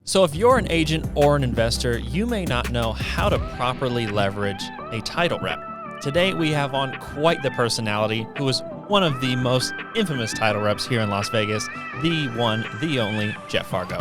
So if you're an agent or an investor, you may not know how to properly leverage a title rep. Today we have on quite the personality who is one of the most infamous title reps here in Las Vegas, the one, the only Jeff Fargo.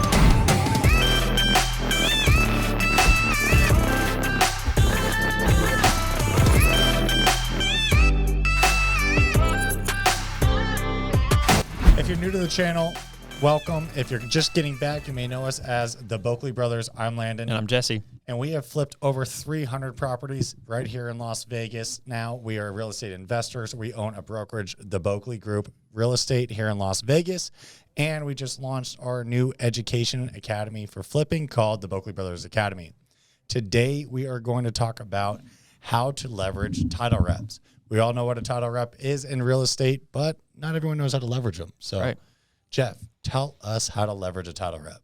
If you're new to the channel, welcome. If you're just getting back, you may know us as the Boeckle Brothers. I'm Landon. And I'm Jesse. And we have flipped over 300 properties right here in Las Vegas. Now we are real estate investors. We own a brokerage, the Boeckle Group Real Estate here in Las Vegas. And we just launched our new education academy for flipping called the Boeckle Brothers Academy. Today, we are going to talk about how to leverage title reps. We all know what a title rep is in real estate, but not everyone knows how to leverage them. So, right. Jeff, tell us how to leverage a title rep.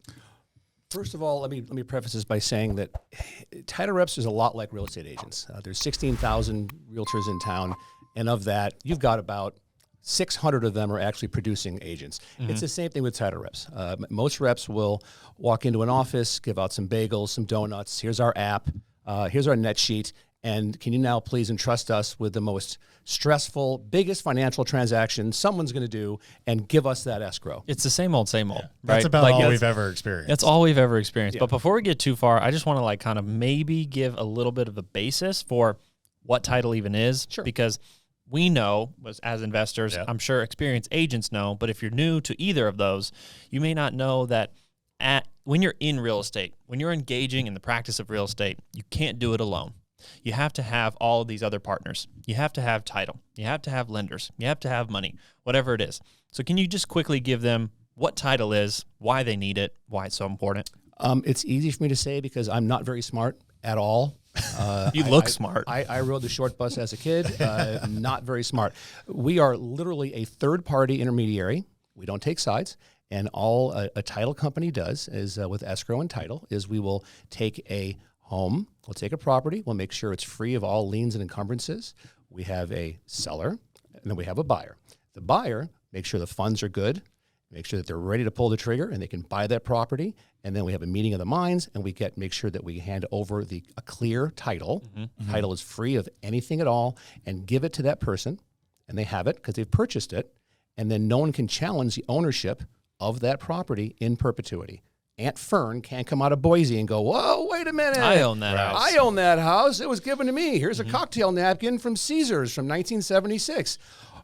First of all, let me preface this by saying that title reps is a lot like real estate agents. There's 16,000 realtors in town, and of that, you've got about 600 of them are actually producing agents. Mm-hmm. It's the same thing with title reps. Most reps will walk into an office, give out some bagels, some donuts. Here's our app. Here's our net sheet. And can you now please entrust us with the most stressful, biggest financial transaction someone's going to do and give us that escrow? It's the same old, right? That's about all we've ever experienced. That's all we've ever experienced. Yeah. But before we get too far, I just want to kind of maybe give a little bit of a basis for what title even is. Sure. Because we know, as investors, I'm sure experienced agents know, but if you're new to either of those, you may not know that when you're in real estate, when you're engaging in the practice of real estate, you can't do it alone. You have to have all of these other partners. You have to have title. You have to have lenders. You have to have money, whatever it is. So can you just quickly give them what title is, why they need it, why it's so important? It's easy for me to say because I'm not very smart at all. You look smart. I rode the short bus as a kid. I'm not very smart. We are literally a third-party intermediary. We don't take sides. And all a title company does is with escrow and title is we will take a home, we'll take a property, we'll make sure it's free of all liens and encumbrances. We have a seller, and then we have a buyer. The buyer makes sure the funds are good, make sure that they're ready to pull the trigger and they can buy that property. And then we have a meeting of the minds and we make sure that we hand over a clear title. Mm-hmm. Title is free of anything at all and give it to that person. And they have it because they've purchased it. And then no one can challenge the ownership of that property in perpetuity. Aunt Fern can't come out of Boise and go, whoa, wait a minute. I own that house. I own that house. It was given to me. Here's a cocktail napkin from Caesars from 1976.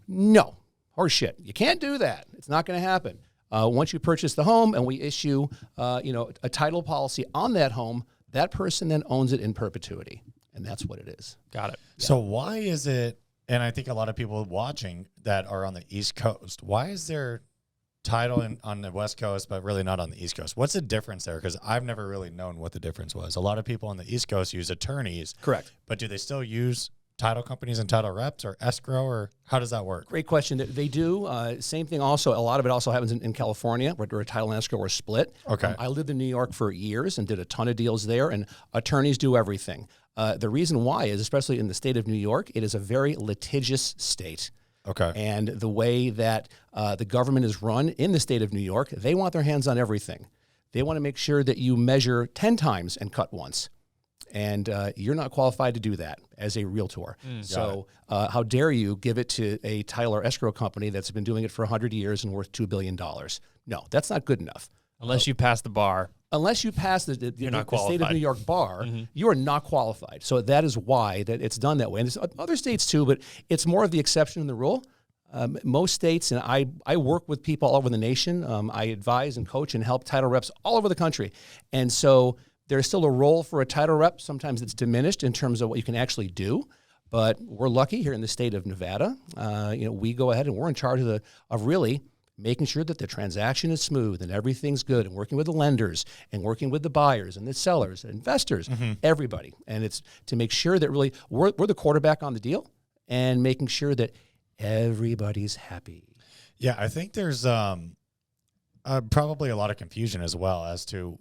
No, horseshit. You can't do that. It's not going to happen. Once you purchase the home and we issue a title policy on that home, that person then owns it in perpetuity. And that's what it is. Got it. Yeah. So why is it, and I think a lot of people watching that are on the East Coast, why is there title on the West Coast, but really not on the East Coast? What's the difference there? Because I've never really known what the difference was. A lot of people on the East Coast use attorneys. Correct. But do they still use title companies and title reps or escrow, or how does that work? Great question. They do. Same thing also. A lot of it also happens in California where title and escrow are split. Okay. I lived in New York for years and did a ton of deals there, and attorneys do everything. The reason why is, especially in the state of New York, it is a very litigious state. Okay. And the way that the government is run in the state of New York, they want their hands on everything. They want to make sure that you measure 10 times and cut once. And you're not qualified to do that as a realtor. So how dare you give it to a title or escrow company that's been doing it for 100 years and worth $2 billion? No, that's not good enough. Unless you pass the bar. Unless you pass the state of New York bar, you are not qualified. So that is why that it's done that way. And there's other states too, but it's more of the exception than the rule. Most states, and I work with people all over the nation. I advise and coach and help title reps all over the country. And so there's still a role for a title rep. Sometimes it's diminished in terms of what you can actually do. But we're lucky here in the state of Nevada. We go ahead and we're in charge of really making sure that the transaction is smooth and everything's good, and working with the lenders and working with the buyers and the sellers and investors, everybody. And it's to make sure that really we're the quarterback on the deal and making sure that everybody's happy. Yeah, I think there's probably a lot of confusion as well as to,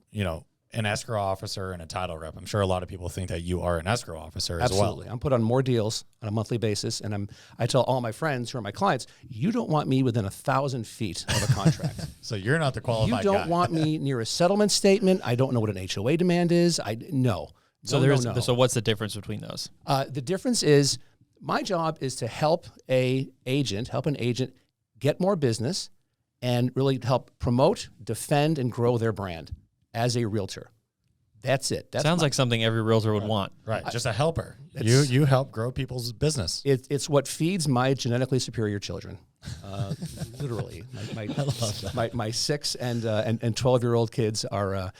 an escrow officer and a title rep. I'm sure a lot of people think that you are an escrow officer as well. Absolutely. I'm put on more deals on a monthly basis, and I tell all my friends who are my clients, you don't want me within 1,000 feet of a contract. So you're not the qualified guy. You don't want me near a settlement statement. I don't know what an HOA demand is. No. So what's the difference between those? The difference is my job is to help an agent get more business and really help promote, defend, and grow their brand as a realtor. That's it. Sounds like something every realtor would want. Right, just a helper. You help grow people's business. It's what feeds my genetically superior children. Literally, my 6 and 12-year-old kids are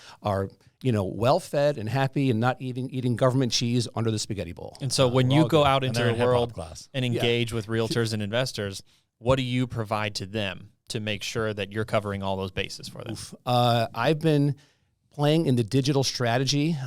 well fed and happy and not eating government cheese under the spaghetti bowl. And so when you go out into the world class and engage with realtors and investors, what do you provide to them to make sure that you're covering all those bases for them? I've been playing in the digital strategy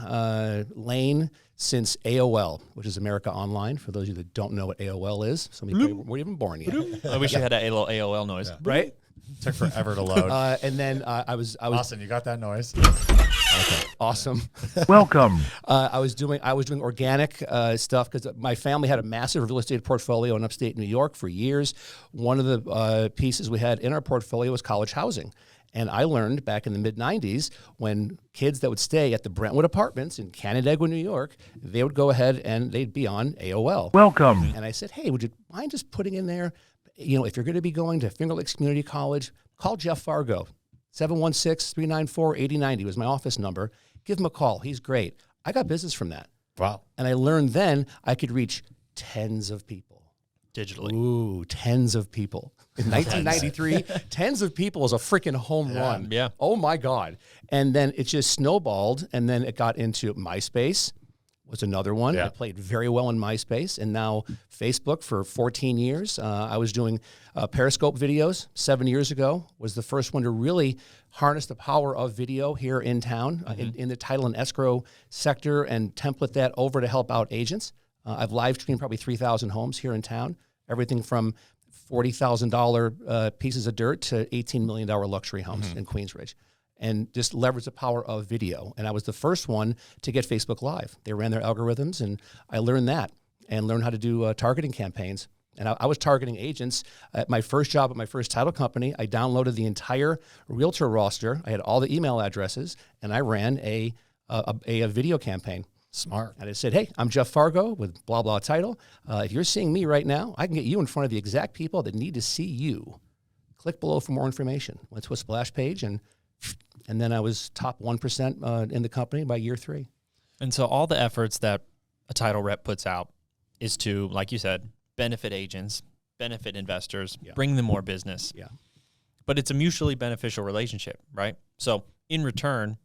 lane since AOL, which is America Online. For those of you that don't know what AOL is, some of you weren't even born yet. I wish you had a little AOL noise. Yeah. Right? Took forever to load. And then I was Austin, you got that noise? okay, awesome. Welcome. I was doing organic stuff because my family had a massive real estate portfolio in upstate New York for years. One of the pieces we had in our portfolio was college housing. And I learned back in the mid-'90s when kids that would stay at the Brentwood Apartments in Canandaigua, New York, they would go ahead and they'd be on AOL. Welcome. And I said, hey, would you mind just putting in there, if you're going to be going to Finger Lakes Community College, call Jeff Fargo. 716-394-8090 was my office number. Give him a call. He's great. I got business from that. Wow. And I learned then I could reach tens of people. Digitally. Ooh, tens of people. In 1993, tens of people was a freaking home run. Yeah. Oh, my God. And then it just snowballed, and then it got into MySpace was another one. Yeah. I played very well in MySpace, and now Facebook for 14 years. I was doing Periscope videos 7 years ago, was the first one to really harness the power of video here in town, in the title and escrow sector, and template that over to help out agents. I've live streamed probably 3,000 homes here in town, everything from $40,000 pieces of dirt to $18 million luxury homes in Queensridge, and just leverage the power of video. And I was the first one to get Facebook Live. They ran their algorithms, and I learned that and learned how to do targeting campaigns. And I was targeting agents. At my first job at my first title company, I downloaded the entire Realtor roster. I had all the email addresses, and I ran a video campaign. Smart. And I said, hey, I'm Jeff Fargo with blah, blah title. If you're seeing me right now, I can get you in front of the exact people that need to see you. Click below for more information. Went to a splash page, and then I was top 1% in the company by year 3. And so all the efforts that a title rep puts out is to, like you said, benefit agents, benefit investors, bring them more business. Yeah. But it's a mutually beneficial relationship, right? So in return,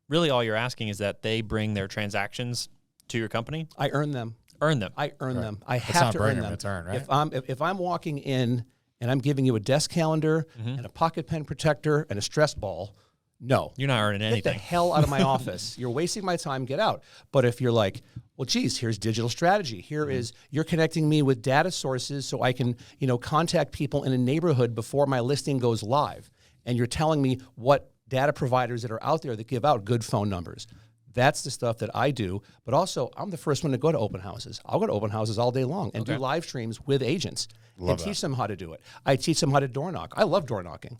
really all you're asking is that they bring their transactions to your company. I earn them. Earn them. I earn them. I It's have not to bring earn them, them. it's earn, right? If I'm walking in and I'm giving you a desk calendar and a pocket pen protector and a stress ball, no. You're not earning Get the anything. hell out of my office. You're wasting my time. Get out. But if you're like, well, geez, here's digital strategy. Here is, you're connecting me with data sources so I can, contact people in a neighborhood before my listing goes live. And you're telling me what data providers that are out there that give out good phone numbers. That's the stuff that I do. But also, I'm the first one to go to open houses. I'll go to open houses all day long and do live streams with agents and teach them how to do it. I teach them how to door knock. I love door knocking.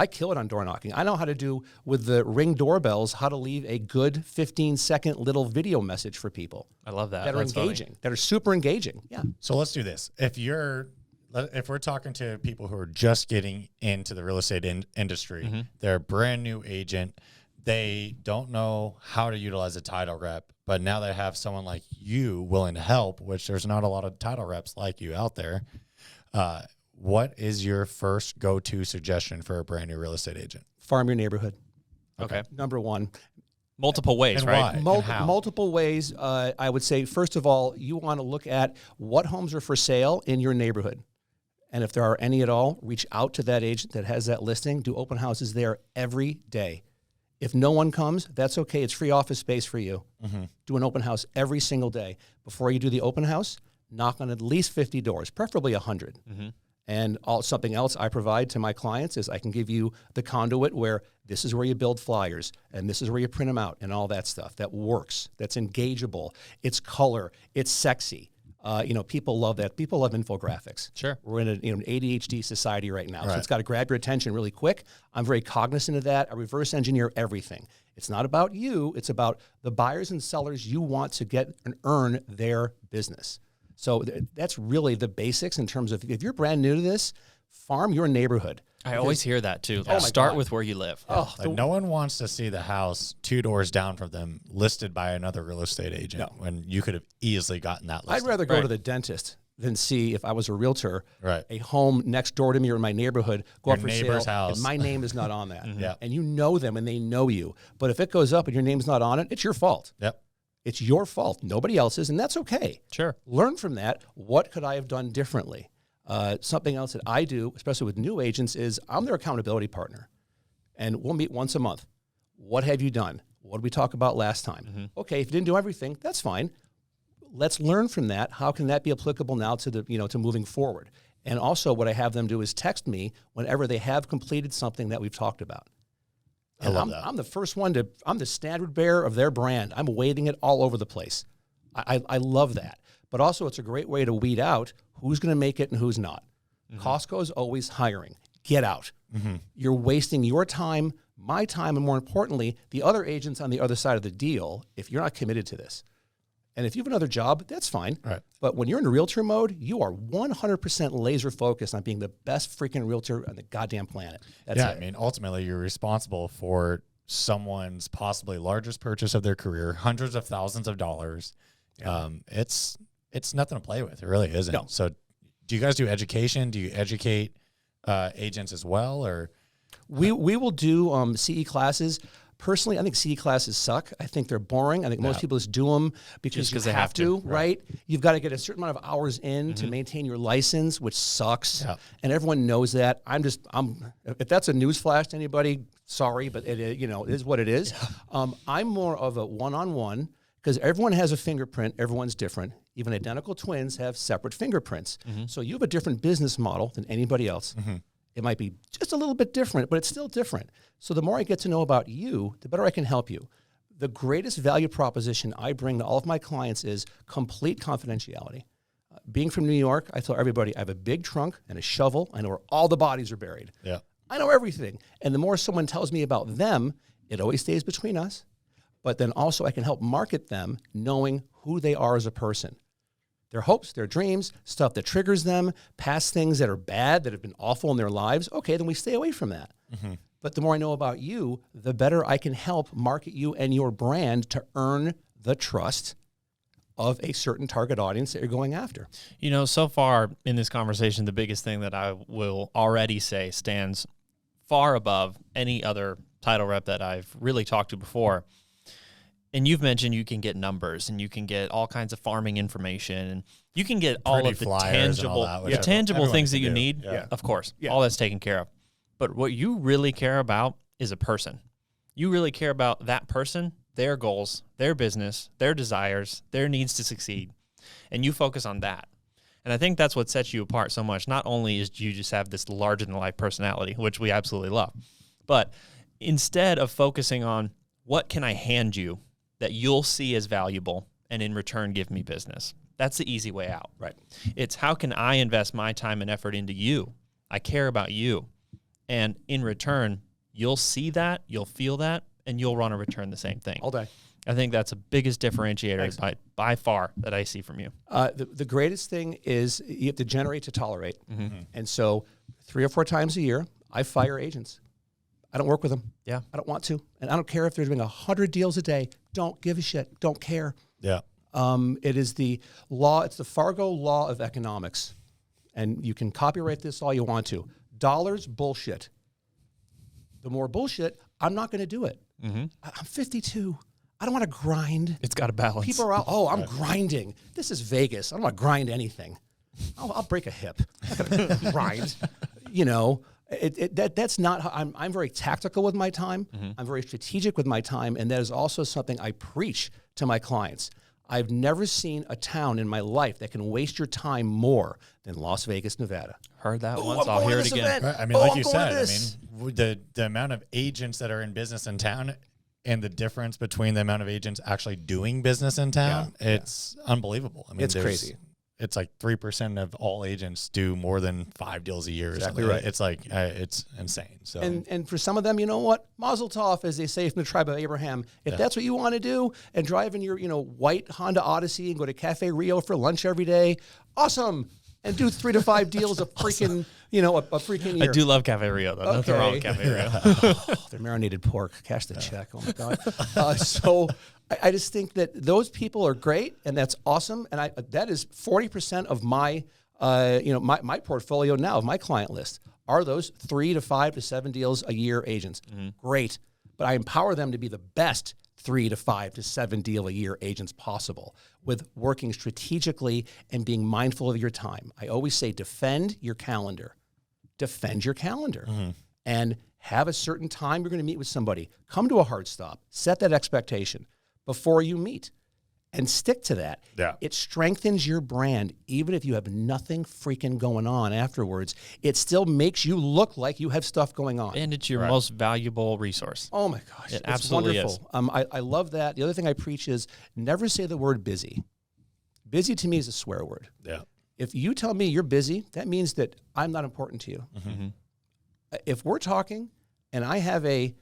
I kill it on door knocking. I know how to do with the Ring doorbells, how to leave a good 15-second little video message for people. I love that. That are That's funny. engaging, that are super engaging. Yeah. So let's do this. If we're talking to people who are just getting into the real estate industry, they're a brand new agent, they don't know how to utilize a title rep, but now they have someone like you willing to help, which there's not a lot of title reps like you out there. What is your first go-to suggestion for a brand new real estate agent? Farm your neighborhood. Okay. Number one. Multiple ways, And right? why? And how? Multiple ways. I would say, first of all, you want to look at what homes are for sale in your neighborhood. And if there are any at all, reach out to that agent that has that listing. Do open houses there every day. If no one comes, that's okay. It's free office space for you. Do an open house every single day. Before you do the open house, knock on at least 50 doors, preferably 100. And something else I provide to my clients is I can give you the conduit where this is where you build flyers and this is where you print them out and all that stuff that works, that's engageable, it's color, it's sexy. People love that. People love infographics. Sure. We're in an ADHD society right now, so it's got to grab your attention really quick. I'm very cognizant of that. I reverse engineer everything. It's not about you. It's about the buyers and sellers you want to get and earn their business. So that's really the basics in terms of if you're brand new to this, farm your neighborhood. I always hear that too. Oh, Start with where you live. Oh, like no one wants to see the house 2 doors down from them listed by another real estate agent when you could have easily gotten that listed. I'd rather go to the dentist than see, if I was a realtor, Right. a home next door to me or in my neighborhood go up for neighbor's sale, house. and my name is not on that. Yeah. And you know them and they know you. But if it goes up and your name's not on it, it's your fault. Yep. It's your fault, nobody else's, and that's okay. Sure. Learn from that. What could I have done differently? Something else that I do, especially with new agents, is I'm their accountability partner. And we'll meet once a month. What have you done? What did we talk about last time? Okay, if you didn't do everything, that's fine. Let's learn from that. How can that be applicable now to to moving forward? And also what I have them do is text me whenever they have completed something that we've talked about. And I love that. I'm the first one I'm the standard bearer of their brand. I'm waving it all over the place. I love that. But also it's a great way to weed out who's going to make it and who's not. Costco is always hiring. Get out. You're wasting your time, my time, and more importantly, the other agents on the other side of the deal if you're not committed to this. And if you have another job, that's fine. Right. But when you're in realtor mode, you are 100% laser focused on being the best freaking realtor on the goddamn planet. That's Yeah, it. I mean, ultimately, you're responsible for someone's possibly largest purchase of their career, hundreds of thousands of dollars. Yeah. It's nothing to play with. It really isn't. No. So do you guys do education? Do you educate agents as well? Or We will do CE classes. Personally, I think CE classes suck. I think they're boring. I think most people just do them because you they have have to, to. right? You've got to get a certain amount of hours in to maintain your license, which sucks. Yeah. And everyone knows that. If that's a news flash to anybody, sorry, but it is what it is. I'm more of a one-on-one because everyone has a fingerprint. Everyone's different. Even identical twins have separate fingerprints. So you have a different business model than anybody else. It might be just a little bit different, but it's still different. So the more I get to know about you, the better I can help you. The greatest value proposition I bring to all of my clients is complete confidentiality. Being from New York, I tell everybody I have a big trunk and a shovel. I know where all the bodies are buried. yeah, I know everything. And the more someone tells me about them, it always stays between us. But then also I can help market them knowing who they are as a person. Their hopes, their dreams, stuff that triggers them, past things that are bad, that have been awful in their lives. Okay, then we stay away from that. But the more I know about you, the better I can help market you and your brand to earn the trust of a certain target audience that you're going after. So far in this conversation, the biggest thing that I will already say stands far above any other title rep that I've really talked to before. And you've mentioned you can get numbers and you can get all kinds of farming information and you can get all Pretty of the flyers and all tangible, that, which everyone things that can you do. need. Yeah. Of course, Yeah. all that's taken care of. But what you really care about is a person. You really care about that person, their goals, their business, their desires, their needs to succeed. And you focus on that. And I think that's what sets you apart so much. Not only is you just have this larger-than-life personality, which we absolutely love, but instead of focusing on what can I hand you that you'll see as valuable and in return give me business, that's the easy way out. Right. It's how can I invest my time and effort into you? I care about you. And in return, you'll see that, you'll feel that, and you'll want to return the same thing. All day. I think that's the biggest differentiator by far that I see from you. The greatest thing is you have to generate to tolerate. And so 3 or 4 times a year, I fire agents. I don't work with them. Yeah. I don't want to. And I don't care if they're doing 100 deals a day. Don't give a shit. Don't care. yeah. It is the law. It's the Fargo law of economics. And you can copyright this all you want to. Dollars, bullshit. The more bullshit, I'm not going to do it. I'm 52. I don't want to grind. It's got a balance. People are out, I'm grinding. This is Vegas. I don't want to grind anything. I'll break a hip. I'm not going to grind. That's not how I'm very tactical with my time. I'm very strategic with my time. And that is also something I preach to my clients. I've never seen a town in my life that can waste your time more than Las Vegas, Nevada. heard that once. I'm I'll going hear to it this again. event. Right. I mean, Oh, like I'm you going to said, I this. mean, the amount of agents that are in business in town and the difference between the amount of agents actually doing business in town, it's unbelievable. I mean, It's crazy. It's like 3% of all agents do more than 5 deals a year. Exactly or something. right. It's like it's insane. So And for some of them, you know what? Mazel tov, as they say from the tribe of Abraham. If that's what you want to do and drive in your white Honda Odyssey and go to Cafe Rio for lunch every day, awesome. And do 3 to 5 deals a freaking a freaking year. I do love Cafe Rio, though. Nothing wrong with Cafe Rio. Their marinated pork. Cash the check. Oh my god. So I just think that those people are great, and that's awesome. And that is 40% of my my portfolio now of my client list are those 3 to 5 to 7 deals a year agents. Great, but I empower them to be the best 3 to 5 to 7 deal a year agents possible with working strategically and being mindful of your time. I always say defend your calendar. Defend your calendar. And have a certain time you're going to meet with somebody. Come to a hard stop. Set that expectation before you meet and stick to that. Yeah. It strengthens your brand. Even if you have nothing freaking going on afterwards, it still makes you look like you have stuff going on. And it's your most valuable resource. Oh my gosh, It it's absolutely wonderful. I love that. The other thing I preach is never say the word busy. Busy to me is a swear word. yeah. If you tell me you're busy, that means that I'm not important to you. If we're talking and I have a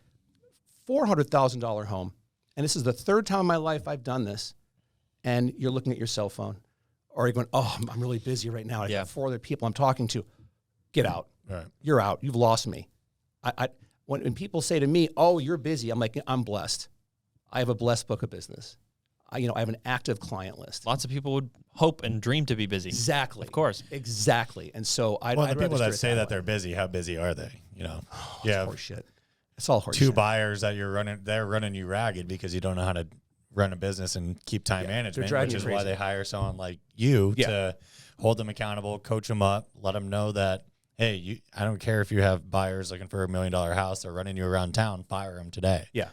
$400,000 home, and this is the 3rd time in my life I've done this, and you're looking at your cell phone, or you're going, oh, I'm really busy right now. I got 4 other people I'm talking to. Get out. Right. You're out. You've lost me. When people say to me, oh, you're busy, I'm like, I'm blessed. I have a blessed book of business. I have an active client list. Lots of people would hope and dream to be busy. Exactly. Of course. Exactly. And so The people that say that they're busy, how busy are they? It's horseshit. It's all horseshit. 2 buyers that they're running you ragged because you don't know how to run a business and keep time management, driving which you is crazy. why they hire someone like you to hold them accountable, coach them up, let them know that, hey, I don't care if you have buyers looking for $1 million house, they're running you around town, fire them today. Yeah.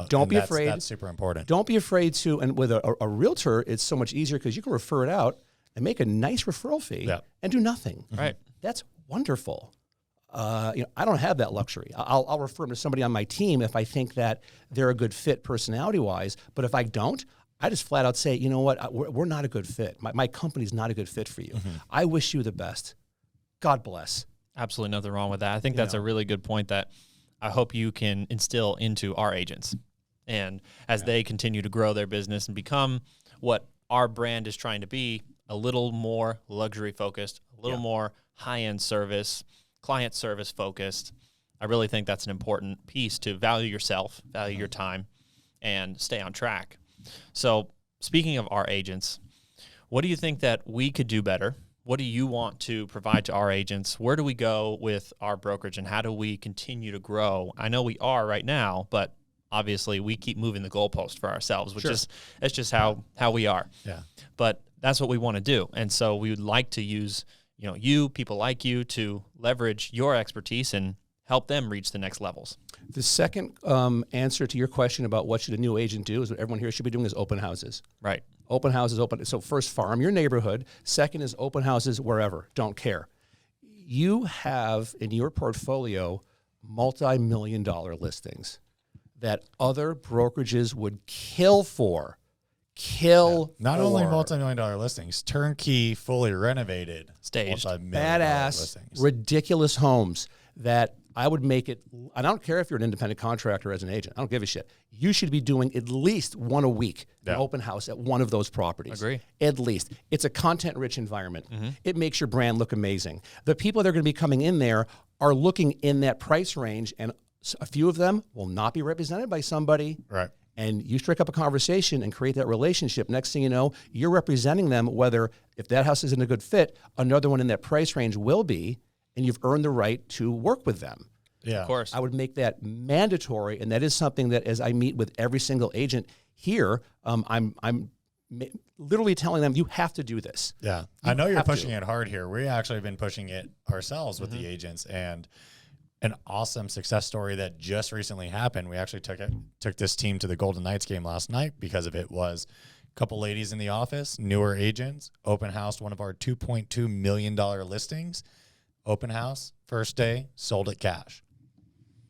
Don't be afraid. That's super important. Don't be afraid to, and with a realtor, it's so much easier because you can refer it out and make a nice referral fee and do nothing. Right. That's wonderful. I don't have that luxury. I'll refer them to somebody on my team if I think that they're a good fit personality-wise. But if I don't, I just flat out say, you know what, we're not a good fit. My company's not a good fit for you. I wish you the best. God bless. Absolutely nothing wrong with that. I think that's a really good point that I hope you can instill into our agents. And as they continue to grow their business and become what our brand is trying to be, a little more luxury focused, a little more high-end service, client service focused. I really think that's an important piece to value yourself, value your time, and stay on track. So speaking of our agents, what do you think that we could do better? What do you want to provide to our agents? Where do we go with our brokerage, and how do we continue to grow? I know we are right now, but obviously we keep moving the goalpost for ourselves, which is that's just how we are. Yeah. But that's what we want to do. And so we would like to use, people like you to leverage your expertise and help them reach the next levels. The second answer to your question about what should a new agent do is what everyone here should be doing is open houses. Right. Open houses, open. So first, farm your neighborhood. Second is open houses wherever. Don't care. You have in your portfolio multi-million-dollar listings that other brokerages would kill for. Not only multi-million-dollar listings, turnkey, fully renovated, Staged. multi-million-dollar badass, listings. ridiculous homes that I would make it. I don't care if you're an independent contractor as an agent. I don't give a shit. You should be doing at least one a week, an open house at one of those properties. Agree. At least. It's a content-rich environment. It makes your brand look amazing. The people that are going to be coming in there are looking in that price range, and a few of them will not be represented by somebody. Right. And you strike up a conversation and create that relationship. Next thing you know, you're representing them, whether if that house isn't a good fit, another one in that price range will be, and you've earned the right to work with them. Yeah. Of course. I would make that mandatory, and that is something that as I meet with every single agent here, I'm literally telling them, you have to do this. Yeah. I know you're have pushing to. it hard here. We actually have been pushing it ourselves with the agents, and an awesome success story that just recently happened. We actually took this team to the Golden Knights game last night because of it. Was a couple ladies in the office, newer agents, open house, one of our $2.2 million listings. open house, first day, sold it cash.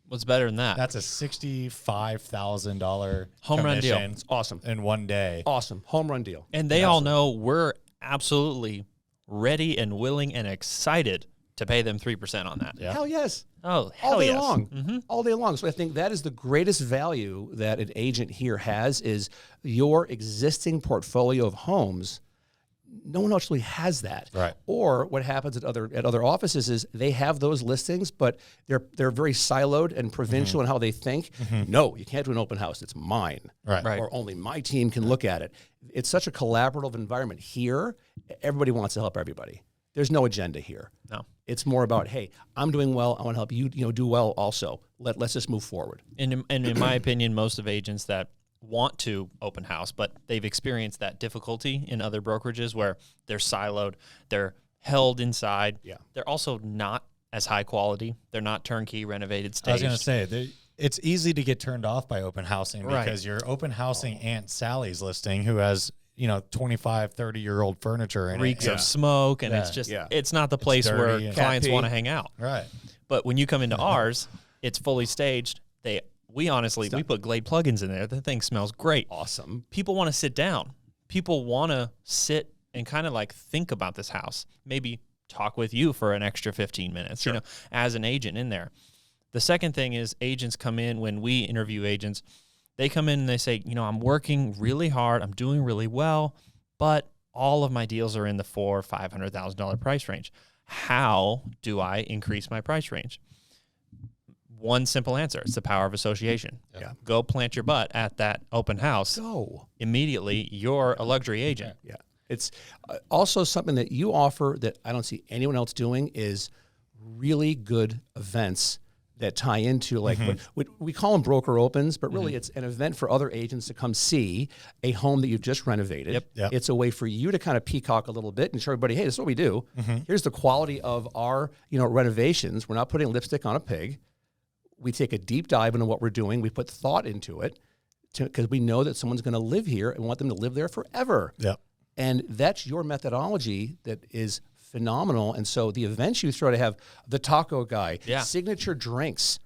What's better than that? That's a $65,000 Home run deal. It's awesome. In one day. Awesome. Home run deal. And they all know we're absolutely ready and willing and excited to pay them 3% on that. Yeah. Hell yes. Oh, hell All day yes. long. All day long. So I think that is the greatest value that an agent here has is your existing portfolio of homes. No one actually has that. Right. Or what happens at other offices is they have those listings, but they're very siloed and provincial in how they think. No, you can't do an open house. It's mine. Right. Right. Or only my team can look at it. It's such a collaborative environment here. Everybody wants to help everybody. There's no agenda here. No. It's more about, hey, I'm doing well. I want to help you, do well also. Let's just move forward. And in my opinion, most of agents that want to open house, but they've experienced that difficulty in other brokerages where they're siloed, they're held inside. Yeah. They're also not as high quality. They're not turnkey, renovated, staged. I was going to say, it's easy to get turned off by open housing Right. because you're open housing Aunt Sally's listing who has, 25, 30-year-old furniture in reeks it. of smoke, and Yeah. it's just, Yeah. it's not the place dirty where and- clients Cat want to pee. hang out. Right. But when you come into ours, it's fully staged. We put Glade plugins in there. The thing smells great. Awesome. People want to sit down. People want to sit and kind of like think about this house. Maybe talk with you for an extra 15 minutes, as an agent in there. The second thing is agents come in when we interview agents. They come in and they say, I'm working really hard. I'm doing really well, but all of my deals are in the $400,000-$500,000 price range. How do I increase my price range? One simple answer. It's the power of association. Yeah. Go plant your butt at that open house. Go. Immediately, you're a luxury agent. Yeah. It's also something that you offer that I don't see anyone else doing is really good events that tie into like what we call them broker opens, but really it's an event for other agents to come see a home that you've just renovated. Yep. It's a way for you to kind of peacock a little bit and show everybody, hey, this is what we do. Here's the quality of our, renovations. We're not putting lipstick on a pig. We take a deep dive into what we're doing. We put thought into it because we know that someone's going to live here and want them to live there forever. Yep. And that's your methodology that is phenomenal. And so the events you throw to have the taco guy, signature drinks.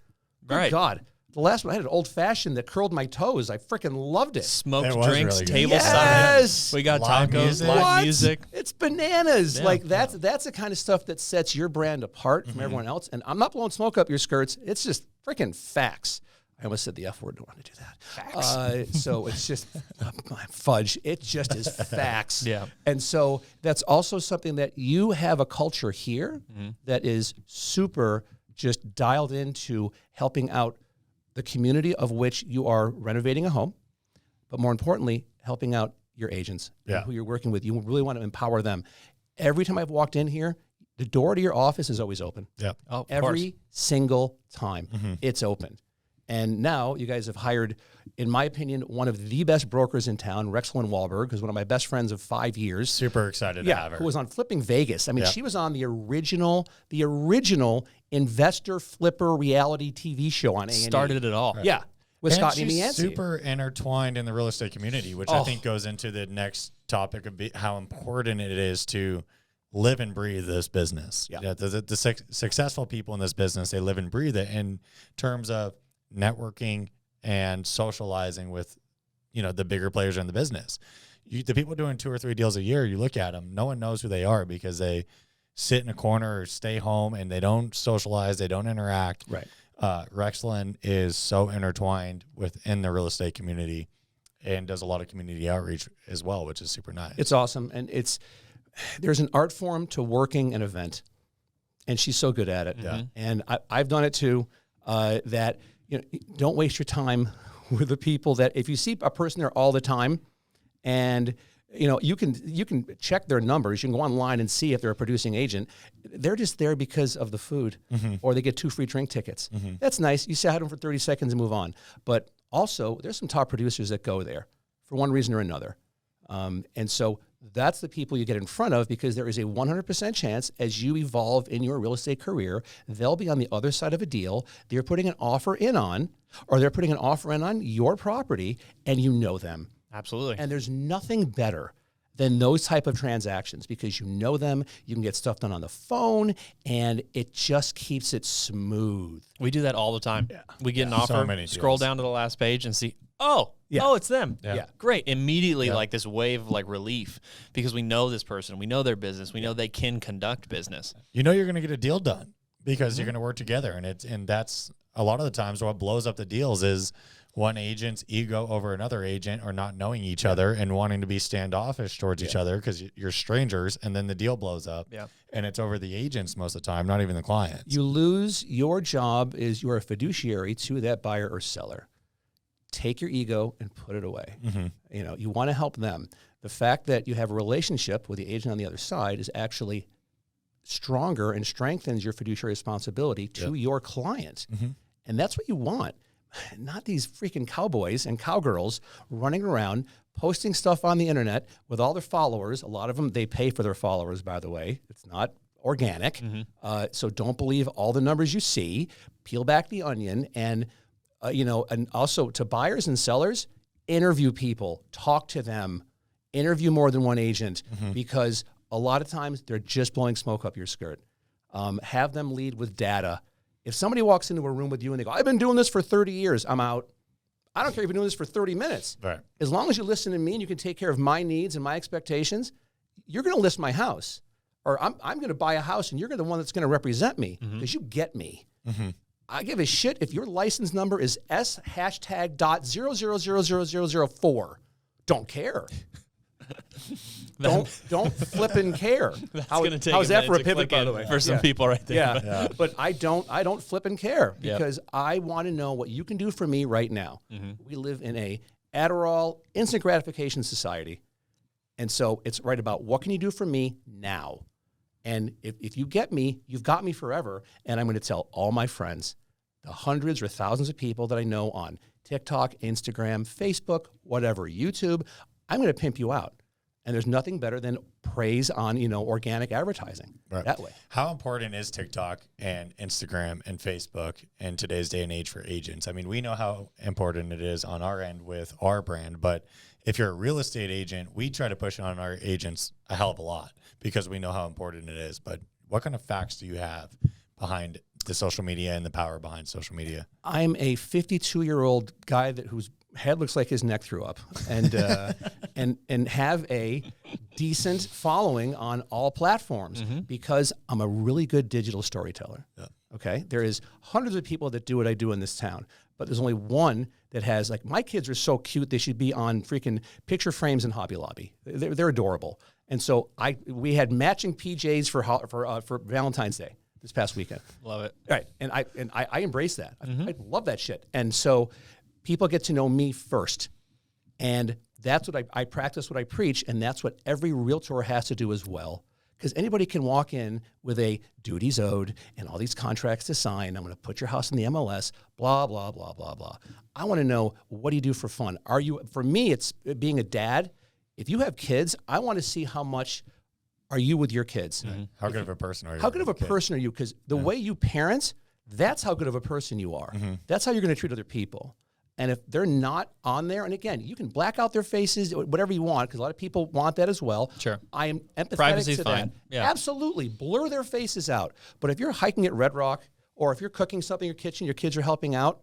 Good Right. God. The last one, I had an old fashioned that curled my toes. I freaking loved it. Smoked It was drinks, really good. table Yes! side. We got Live tacos, music. live What? music. It's bananas. Yeah. Like that's the kind of stuff that sets your brand apart from everyone else. And I'm not blowing smoke up your skirts. It's just freaking facts. I almost said the F word. Don't want to do that. So it's just fudge. It just is facts. Yeah. And so that's also something that you have a culture here that is super just dialed into helping out the community of which you are renovating a home, but more importantly, helping out your agents and who you're working with. You really want to empower them. Every time I've walked in here, the door to your office is always open. Yep. Oh, of course. Every single time it's open. And now you guys have hired, in my opinion, one of the best brokers in town, Rexel Wahlberg, who's one of my best friends of 5 years. Super excited to have her. Who was on Flipping Vegas. I mean, she was on the original investor flipper reality TV show on A&E. Started it all. Yeah. With And Scott and she's Yancey. super intertwined in the real estate community, which I think goes into the next topic of how important it is to live and breathe this business. Yeah. The successful people in this business, they live and breathe it in terms of networking and socializing with, the bigger players in the business. The people doing 2 or 3 deals a year, you look at them, no one knows who they are because they sit in a corner or stay home and they don't socialize, they don't interact. Right. Rexland is so intertwined within the real estate community and does a lot of community outreach as well, which is super nice. It's awesome. And there's an art form to working an event. And she's so good at it. Yeah. And I've done it too, that, don't waste your time with the people that if you see a person there all the time and you can check their numbers. You can go online and see if they're a producing agent. They're just there because of the food or they get 2 free drink tickets. That's nice. You say hi to them for 30 seconds and move on. But also there's some top producers that go there for one reason or another. And so that's the people you get in front of because there is a 100% chance as you evolve in your real estate career, they'll be on the other side of a deal. They're putting an offer in on your property and you know them. Absolutely. And there's nothing better than those type of transactions, because you know them, you can get stuff done on the phone, and it just keeps it smooth. We do that all the time. Yeah. We get an So offer, many scroll deals. down to the last page and see, oh, it's them. Yeah. Great. Immediately, like this wave of like relief, because we know this person, we know their business, we know they can conduct business. You know you're going to get a deal done because you're going to work together, and that's a lot of the times what blows up the deals is one agent's ego over another agent, or not knowing each other and wanting to be standoffish towards each other because you're strangers, and then the deal blows up. Yeah. And it's over the agents most of the time, not even the clients. You lose. Your job is you're a fiduciary to that buyer or seller. Take your ego and put it away. You know, you want to help them. The fact that you have a relationship with the agent on the other side is actually stronger and strengthens your fiduciary responsibility to your client. And that's what you want. Not these freaking cowboys and cowgirls running around posting stuff on the internet with all their followers. A lot of them, they pay for their followers, by the way. It's not organic. So don't believe all the numbers you see. Peel back the onion. And, you know, and also to buyers and sellers, interview people, talk to them, interview more than one agent, because a lot of times they're just blowing smoke up your skirt. Have them lead with data. If somebody walks into a room with you and they go, I've been doing this for 30 years, I'm out. I don't care if you've been doing this for 30 minutes. Right. As long as you listen to me and you can take care of my needs and my expectations, you're going to list my house. Or I'm going to buy a house and you're the one that's going to represent me because you get me. I give a shit if your license number is S #.0000004. Don't care. Don't flippin' care. That's going to take how's a that for a minute to pivot, click by the in way? for some people right there. Yeah. But I don't flippin' care because I want to know what you can do for me right now. We live in a Adderall instant gratification society. And so it's right about what can you do for me now? And if you get me, you've got me forever. And I'm going to tell all my friends, the hundreds or thousands of people that I know on TikTok, Instagram, Facebook, whatever, YouTube, I'm going to pimp you out. And there's nothing better than praise on, you know, organic advertising that way. How important is TikTok and Instagram and Facebook in today's day and age for agents? I mean, we know how important it is on our end with our brand, but if you're a real estate agent, we try to push on our agents a hell of a lot because we know how important it is. But what kind of facts do you have behind the social media and the power behind social media? I'm a 52-year-old guy whose head looks like his neck threw up, and and have a decent following on all platforms because I'm a really good digital storyteller. Okay, there is hundreds of people that do what I do in this town, but there's only one that has, like, my kids are so cute they should be on freaking picture frames in Hobby Lobby. They're adorable, and so we had matching PJs for Valentine's Day this past weekend. Love it. Right, and I embrace that. I love that shit, and so people get to know me first. And that's what I practice, what I preach, and that's what every realtor has to do as well. Because anybody can walk in with a duties owed and all these contracts to sign. I'm going to put your house in the MLS, blah, blah, blah, blah, blah. I want to know, what do you do for fun? For me, it's being a dad. If you have kids, I want to see how much are you with your kids. How good of a person are you? How good of a person are you? Because the way you parent, that's how good of a person you are. That's how you're going to treat other people. And if they're not on there, and again, you can black out their faces, whatever you want, because a lot of people want that as well. Sure. I am empathetic Privacy's to fine. that. Yeah. Absolutely. Blur their faces out. But if you're hiking at Red Rock, or if you're cooking something in your kitchen, your kids are helping out,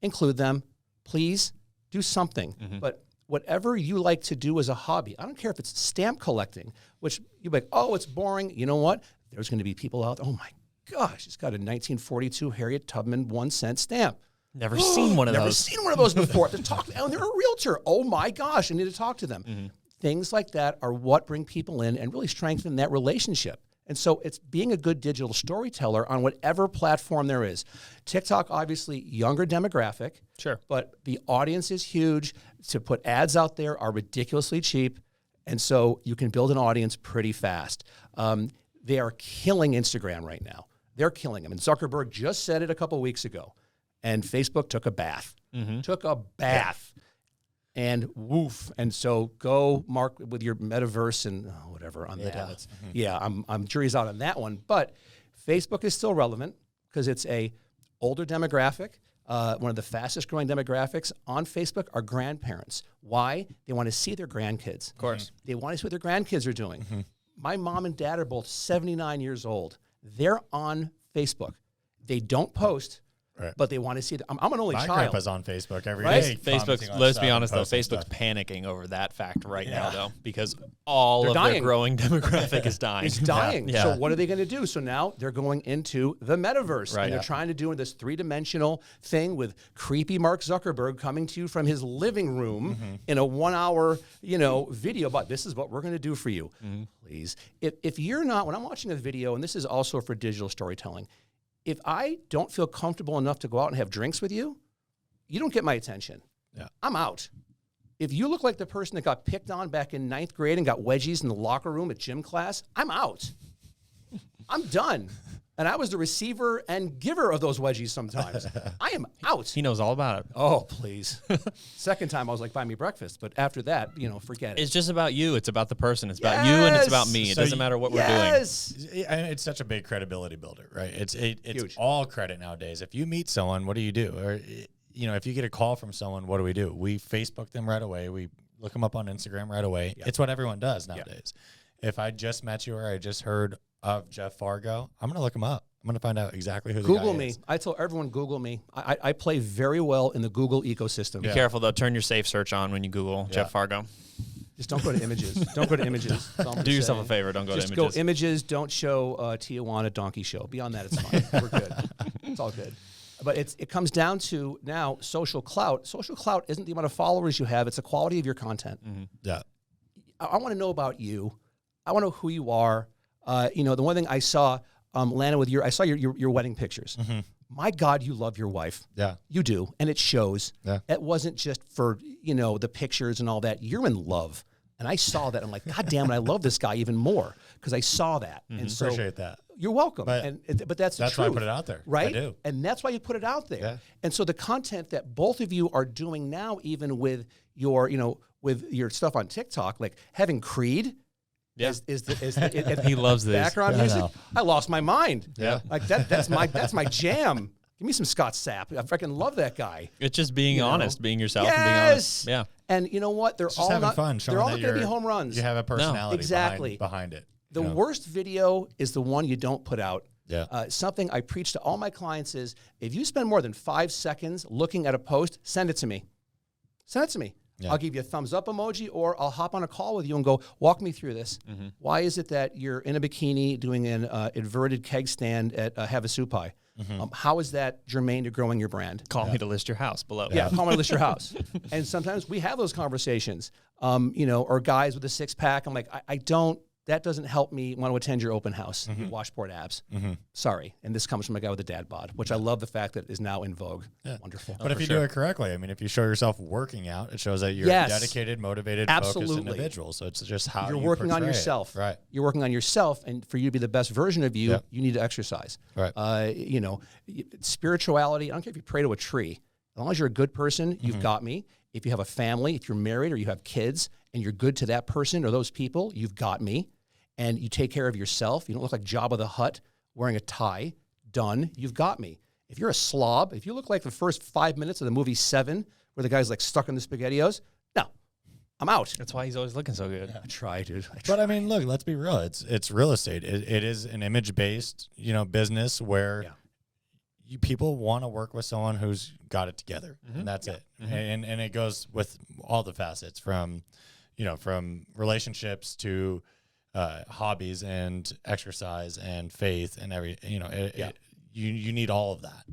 include them. Please do something. But whatever you like to do as a hobby, I don't care if it's stamp collecting, which you're like, oh, it's boring. You know what? There's going to be people out there, oh my gosh, it's got a 1942 Harriet Tubman 1-cent stamp. Never seen one of those. Never seen one of those before. They're a realtor. Oh my gosh, I need to talk to them. Things like that are what bring people in and really strengthen that relationship. And so it's being a good digital storyteller on whatever platform there is. TikTok, obviously, younger demographic. Sure. But the audience is huge. To put ads out there are ridiculously cheap. And so you can build an audience pretty fast. They are killing Instagram right now. They're killing them. And Zuckerberg just said it a couple weeks ago. And Facebook took a bath. Took a bath. And woof. And so go, Mark, with your metaverse and whatever on that. Yeah, I'm jury's out on that one. But Facebook is still relevant because it's a older demographic. One of the fastest growing demographics on Facebook are grandparents. Why? They want to see their grandkids. Of course. They want to see what their grandkids are doing. My mom and dad are both 79 years old. They're on Facebook. They don't post, but they want to see. I'm an only My child. grandpa's on Facebook every day. Facebook's, let's be honest though, Facebook's panicking over that fact right now though, because all They're of dying. their growing demographic is dying. It's dying. Yeah. So what are they going to do? So now they're going into the metaverse. Right. And they're trying to do this three-dimensional thing with creepy Mark Zuckerberg coming to you from his living room in a 1 hour, video about this is what we're going to do for you. Please. If you're not, when I'm watching a video, and this is also for digital storytelling, if I don't feel comfortable enough to go out and have drinks with you, you don't get my attention. Yeah. I'm out. If you look like the person that got picked on back in 9th grade and got wedgies in the locker room at gym class, I'm out. I'm done. And I was the receiver and giver of those wedgies sometimes. I am out. He knows all about it. Oh, please. Second time I was like, buy me breakfast. But after that, forget it. It's just about you. It's about the person. It's about you and it's about me. It So doesn't matter what we're doing. Yes. And it's such a big credibility builder, right? It's Huge. all credit nowadays. If you meet someone, what do you do? Or if you get a call from someone, what do? We Facebook them right away. We look them up on Instagram right away. Yeah. It's what everyone does nowadays. Yeah. If I just met you or I just heard of Jeff Fargo, I'm going to look him up. I'm going to find out exactly who the Google guy me. is. I tell everyone, Google me. I play very well in the Google ecosystem. Be careful though. Turn your safe search on when you Google Jeff Fargo. Just don't go to images. Don't go to images. Do yourself a favor. Don't go to Just images. go images. Don't show Tijuana Donkey Show. Beyond that, it's fine. We're good. It's all good. But it comes down to now social clout. Social clout isn't the amount of followers you have. It's the quality of your content. Yeah. I want to know about you. I want to know who you are. The one thing I saw, Lana, I saw your wedding pictures. My God, you love your wife. Yeah. You do. And it shows. Yeah. It wasn't just for, the pictures and all that. You're in love. And I saw that. I'm like, God damn it, I love this guy even more because I saw that. And so Appreciate that. you're welcome. But But that's the truth, why I put it out there. right? I do. And that's why you put it out there. Yeah. And so the content that both of you are doing now, even with your, with your stuff on TikTok, like having Creed. Yeah. He loves this. background music. I lost my mind. Yeah. Like that's my jam. Give me some Scott Sapp. I freaking love that guy. It's just being honest, being yourself, and being Yes. honest. Yeah. And you know what? They're Just all having not fun. They're all showing not that going to be you're- home runs. You have a personality exactly. behind it. The worst video is the one you don't put out. Yeah. Something I preach to all my clients is, if you spend more than 5 seconds looking at a post, send it to me. Send it to me. Yeah. I'll give you a thumbs up emoji, or I'll hop on a call with you and go, walk me through this. Why is it that you're in a bikini doing an inverted keg stand at Havasupai? How is that germane to growing your brand? Call me to list your house below. Yeah, call me to list your house. And sometimes we have those conversations, or guys with a 6-pack. I'm like, I don't, that doesn't help me want to attend your open house, your washboard abs. Sorry. And this comes from a guy with a dad bod, which I love the fact that is now in vogue. Yeah. Wonderful. But if you do it correctly, I mean, if you show yourself working out, it shows that you're a dedicated, motivated, focused individual. So it's just how you're working on portray it. yourself. Right. You're working on yourself, and for you to be the best version of you, you need to exercise. Right. Spirituality, I don't care if you pray to a tree. As long as you're a good person, you've got me. If you have a family, if you're married or you have kids, and you're good to that person or those people, you've got me. And you take care of yourself. You don't look like Jabba the Hutt wearing a tie. Done. You've got me. If you're a slob, if you look like the first 5 minutes of the movie Seven, where the guy's like stuck in the SpaghettiOs, no, I'm out. That's why he's always looking so good. I try, dude. But I mean, look, let's be real. It's real estate. It is an image-based, business where people want to work with someone who's got it together, and that's it. And it goes with all the facets from relationships to hobbies and exercise and faith and you need all of that.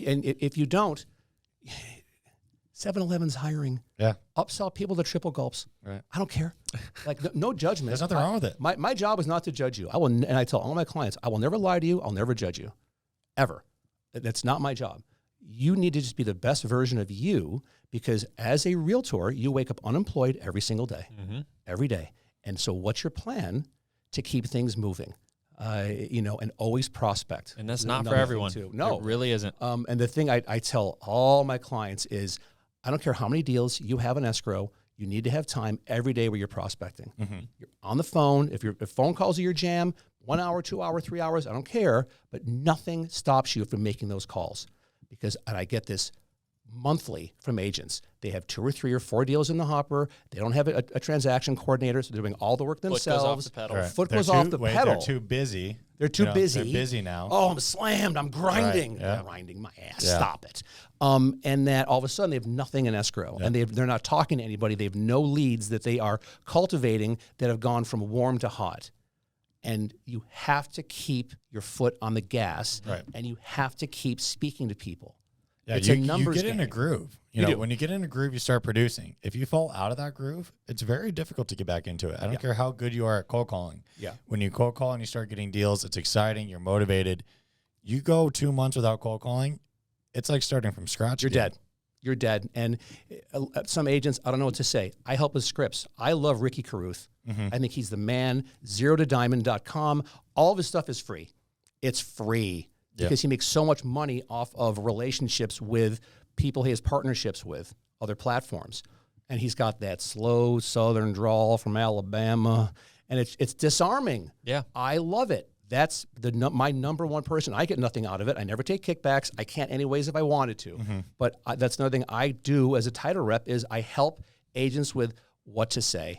And if you don't, 7-Eleven's hiring. Yeah. Upsell people to triple gulps. Right. I don't care. Like no judgment. There's nothing wrong with it. My job is not to judge you. And I tell all my clients, I will never lie to you. I'll never judge you, ever. That's not my job. You need to just be the best version of you, because as a realtor, you wake up unemployed every single day, every day. And so what's your plan to keep things moving? And always prospect. And that's not for everyone. No, it really isn't. And the thing I tell all my clients is, I don't care how many deals you have in escrow, you need to have time every day where you're prospecting. You're on the phone. If phone calls are your jam, 1 hour, 2 hour, 3 hours, I don't care, but nothing stops you from making those calls. because and I get this monthly from agents. They have 2 or 3 or 4 deals in the hopper. They don't have a transaction coordinator, so they're doing all the work themselves. Foot goes off the pedal. Right. Foot goes off the pedal. They're too busy. They're too busy. They're busy now. Oh, I'm slammed. I'm grinding. Right, yeah. I'm grinding my ass. Yeah. Stop it. And that all of a sudden they have nothing in escrow, and they're not talking to anybody. They have no leads that they are cultivating that have gone from warm to hot. And you have to keep your foot on the gas, and you have to keep speaking to people. Yeah, it's you, a numbers you get game. in a groove. You know, when you get in a groove, you start producing. If you fall out of that groove, it's very difficult to get back into it. I don't care how good you are at cold calling. Yeah. When you cold call and you start getting deals, it's exciting. You're motivated. You go 2 months without cold calling, it's like starting from scratch. You're dead. You're dead. And some agents, I don't know what to say. I help with scripts. I love Ricky Carruth. I think he's the man. ZeroToDiamond.com. All of his stuff is free. It's free because he makes so much money off of relationships with people he has partnerships with, other platforms. And he's got that slow southern drawl from Alabama. And it's disarming. Yeah. I love it. That's my number one person. I get nothing out of it. I never take kickbacks. I can't anyways if I wanted to. But that's another thing I do as a title rep is I help agents with what to say.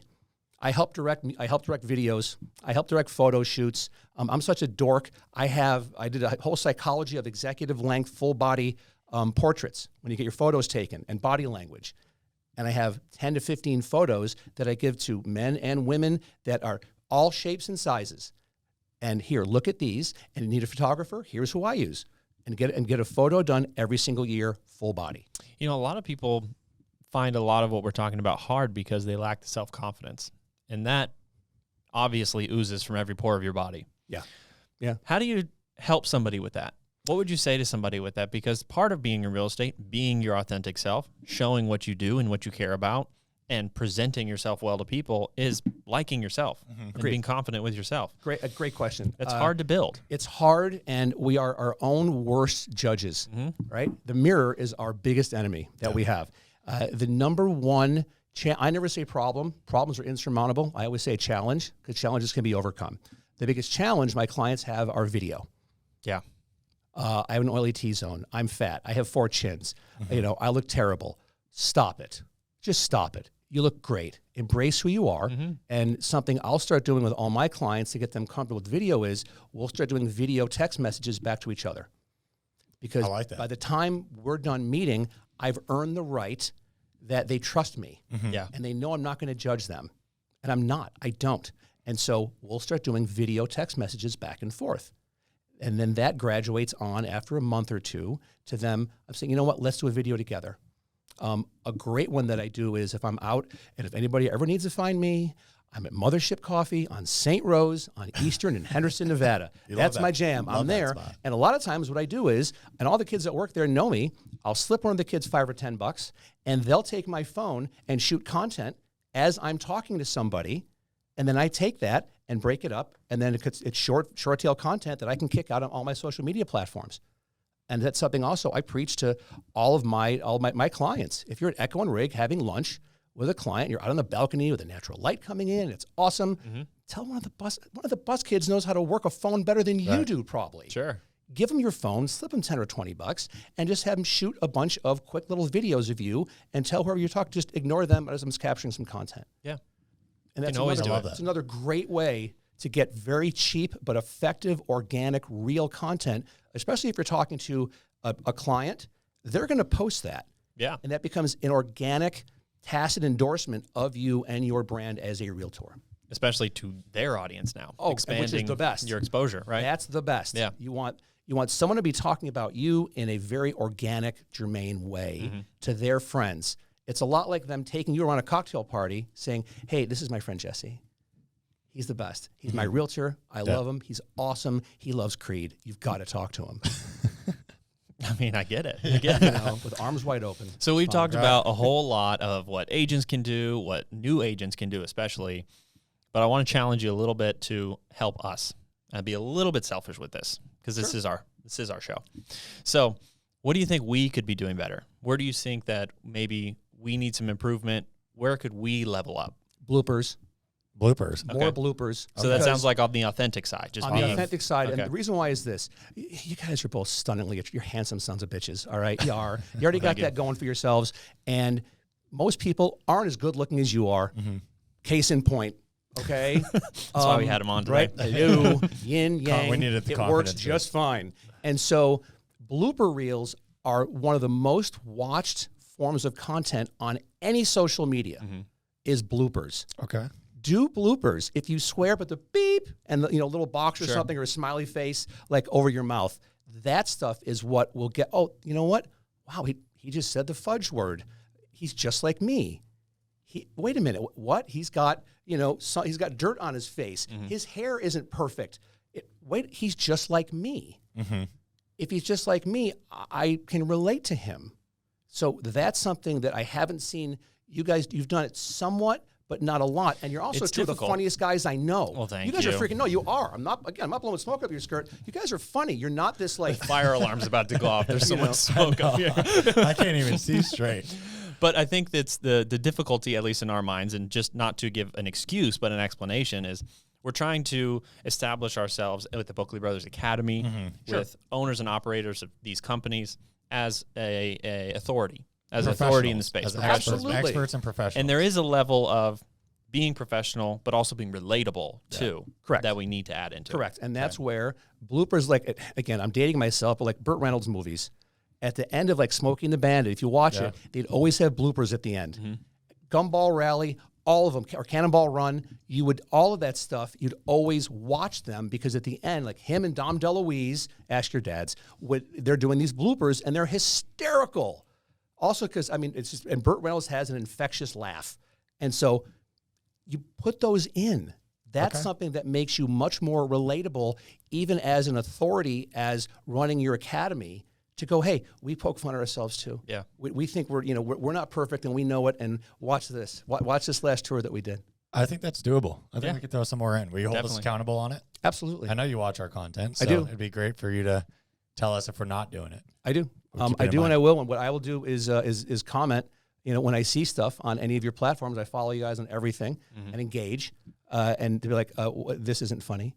I help direct videos. I help direct photo shoots. I'm such a dork. I did a whole psychology of executive length, full body portraits when you get your photos taken and body language. And I have 10 to 15 photos that I give to men and women that are all shapes and sizes. And here, look at these. And you need a photographer. Here's who I use. And get a photo done every single year, full body. You know, a lot of people find a lot of what we're talking about hard because they lack the self-confidence. And that obviously oozes from every pore of your body. Yeah. Yeah. How do you help somebody with that? What would you say to somebody with that? Because part of being in real estate, being your authentic self, showing what you do and what you care about, and presenting yourself well to people is liking yourself and being confident with yourself. A great question. That's hard to build. It's hard, and we are our own worst judges, right? The mirror is our biggest enemy that we have. The number one, I never say problem. Problems are insurmountable. I always say challenge, because challenges can be overcome. The biggest challenge my clients have are video. Yeah. I have an oily T-zone. I'm fat. I have 4 chins. You know, I look terrible. Stop it. Just stop it. You look great. Embrace who you are. And something I'll start doing with all my clients to get them comfortable with video is we'll start doing video text messages back to each other. Because I like that. by the time we're done meeting, I've earned the right that they trust me. Yeah. And they know I'm not going to judge them. And I'm not. I don't. And so we'll start doing video text messages back and forth. And then that graduates on after a month or two to them. I'm saying, you know what, let's do a video together. A great one that I do is if I'm out and if anybody ever needs to find me, I'm at Mothership Coffee on St. Rose on Eastern in Henderson, Nevada. That's my jam. I'm there. And a lot of times what I do is, and all the kids that work there know me, I'll slip one of the kids $5 or $10 and they'll take my phone and shoot content as I'm talking to somebody. And then I take that and break it up. And then it's short tail content that I can kick out on all my social media platforms. And that's something also I preach to all my clients. If you're at Echo and Rig having lunch with a client, you're out on the balcony with a natural light coming in, it's awesome. Tell one of the bus kids knows how to work a phone better than you do, probably. Sure. Give them your phone, slip them 10 or $20, and just have them shoot a bunch of quick little videos of you and tell whoever you're talking, just ignore them as I'm capturing some content. Yeah. And that's always do it. It's another great way to get very cheap but effective, organic, real content, especially if you're talking to a client. They're going to post that. Yeah. And that becomes an organic, tacit endorsement of you and your brand as a realtor. Especially to their audience now. Expanding which is the best. Your exposure, right? That's the best. Yeah. You want someone to be talking about you in a very organic, germane way to their friends. It's a lot like them taking you around a cocktail party saying, hey, this is my friend Jesse. He's the best. He's my realtor. I love him. He's awesome. He loves Creed. You've got to talk to him. I mean, I get it. I get it. With arms wide open. So we've talked about a whole lot of what agents can do, what new agents can do especially, but I want to challenge you a little bit to help us and be a little bit selfish with this because this is our show. So what do you think we could be doing better? Where do you think that maybe we need some improvement? Where could we level up? Bloopers. Bloopers. More bloopers. So that sounds like on the authentic side. Just on the authentic side. Okay. And the reason why is this. You guys are both stunningly, you're handsome sons of bitches, all right? You are. You already got that going for yourselves. And most people aren't as good looking as you are. Case in point, okay? That's why we had him on today. Right? Hello, yin, yang. We needed the it confidence works just fine. And so blooper reels are one of the most watched forms of content on any social media is bloopers. Okay. Do bloopers. If you swear, but the beep and the little box or something or a smiley face like over your mouth, that stuff is what will get. Oh, you know what? Wow, he just said the fudge word. He's just like me. Wait a minute. What? He's got he's got dirt on his face. His hair isn't perfect. He's just like me. If he's just like me, I can relate to him. So that's something that I haven't seen. You guys, you've done it somewhat, but not a lot. And you're also two of the funniest guys I know. Well, thank you. You guys are freaking, no, you are. I'm not blowing smoke up your skirt. You guys are funny. You're not this like. The fire alarm's about to go off. There's so much smoke up here. I can't even see straight. But I think that's the difficulty, at least in our minds, and just not to give an excuse, but an explanation, is we're trying to establish ourselves with the Boeckle Brothers Academy, with owners and operators of these companies as a authority, as authority in the space. As experts and professionals. And there is a level of being professional, but also being relatable too. Correct. That we need to add into Correct. And that's where bloopers, like, again, I'm dating myself, but like Burt Reynolds movies, at the end of like Smoking the Bandit, if you watch it, they'd always have bloopers at the end. Gumball Rally, all of them, or Cannonball Run, all of that stuff, you'd always watch them because at the end, like him and Dom DeLuise, ask your dads, they're doing these bloopers and they're hysterical. Also because, I mean, it's just, and Burt Reynolds has an infectious laugh. And so you put those in. That's something that makes you much more relatable, even as an authority, as running your academy, to go, hey, we poke fun at ourselves too. Yeah, we think we're not perfect and we know it. And watch this. Watch this last tour that we did. I think that's doable. I think we could throw some more in. Will you hold us accountable on it? Absolutely. I know you watch our content. So I do. It'd be great for you to tell us if we're not doing it. I do. I do, and I will. And what I will do is comment. When I see stuff on any of your platforms, I follow you guys on everything and engage, and to be like, this isn't funny.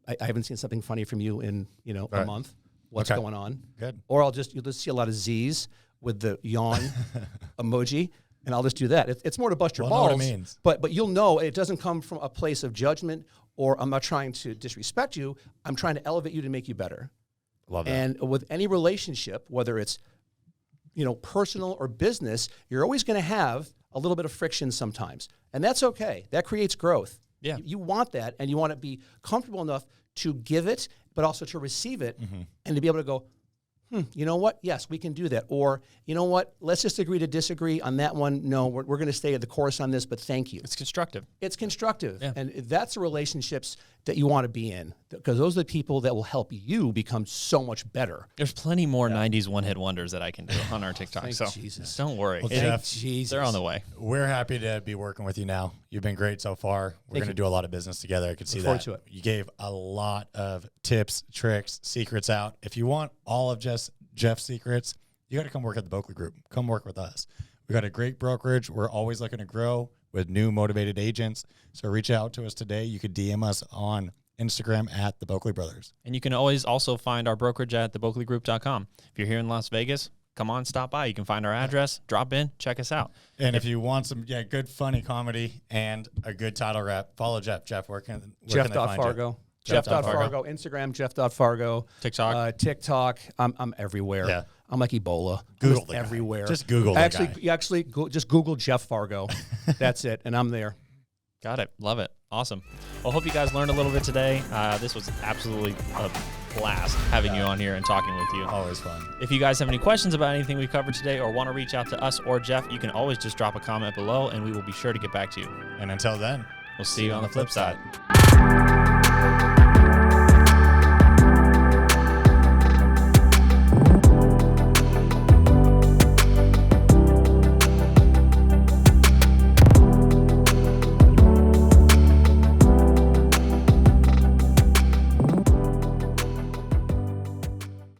I haven't seen something funny from you in a month. What's going on? Good. Or you'll just see a lot of Z's with the yawn emoji, and I'll just do that. It's more to bust your balls. Know what it means. But you'll know it doesn't come from a place of judgment, or I'm not trying to disrespect you. I'm trying to elevate you to make you better. Love that. And with any relationship, whether it's personal or business, you're always going to have a little bit of friction sometimes, and that's okay. That creates growth. Yeah, you want that, and you want to be comfortable enough to give it, but also to receive it, and to be able to go, you know what? Yes, we can do that. Or, you know what? Let's just agree to disagree on that one. No, we're going to stay at the course on this, but thank you. It's constructive. It's constructive. Yeah. And that's the relationships that you want to be in, because those are the people that will help you become so much better. There's plenty more 90s one-hit wonders that I can do on our TikTok. Thank so Jesus. Don't worry. Well, Jeff, they're on the way. We're happy to be working with you now. You've been great so far. We're going to do a lot of business together. I can see that. To it. You gave a lot of tips, tricks, secrets out. If you want all of Jeff's secrets, you got to come work at the Boeckle Group. Come work with us. We got a great brokerage. We're always looking to grow with new motivated agents. So reach out to us today. You could DM us on Instagram at the Boeckle Brothers. And you can always also find our brokerage at theboecklebros.com. If you're here in Las Vegas, come on, stop by. You can find our address, drop in, check us out. And if you want some good funny comedy and a good title rep, follow Jeff. Jeff, where can they find Jeff.Fargo. Jeff.Fargo. Instagram, Jeff.Fargo. TikTok. TikTok. I'm everywhere. Yeah. I'm like Ebola. Google I'm everywhere. Just Google just Google Jeff Fargo. That's it, and I'm there. Got it. Love it. Awesome. Well, hope you guys learned a little bit today. This was absolutely a blast having you on here and talking with you. Always fun. If you guys have any questions about anything we covered today or want to reach out to us or Jeff, you can always just drop a comment below and we will be sure to get back to you. And until then, we'll see you on the flip side.